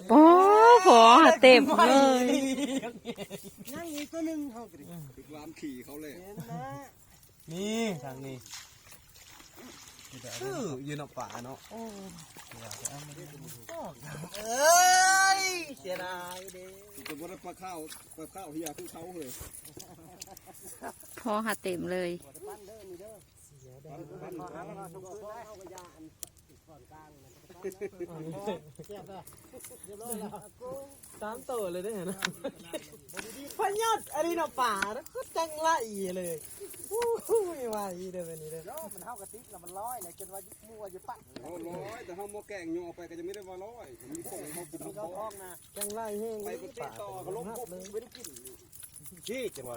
โอ้ขอเต็มเลย นั่งอีกตัวหนึ่งเขาก็ดิ ติดวามขี่เขาเลย เห็นนะ นี่ทางนี้ยืนออกป่าเนาะ เอ้ยเสียดายเด้ จะว่าปลาข้าวเฮียคือเขาเลย พอเต็มเลย ปั้นเด้อนี่เด้อปั้นหาแล้วก็ส่งคืนได้เอากระยาอันก่อนกลางเสียบเลยเรียบร้อยแล้ว 3 ตัวเลยได้เห็นนะพญดอันนี้เนาะป่าแล้วก็จังละอีเลยไม่ว่าอีเด้อวันนี้เด้อ แล้วมันเท่ากระติกแล้วมันร้อยเลยจนว่ามั่วอยู่ปั้น เขาร้อยแต่เขาโมแกงโยอไปก็จะไม่ได้ว่าร้อยมีส่งเขากิน มี เขา เขาท้องนะ จังไรแห้ง ไปเป็นป่าเขาล้มปุ๊บไม่ได้กิน จี้จังหวะ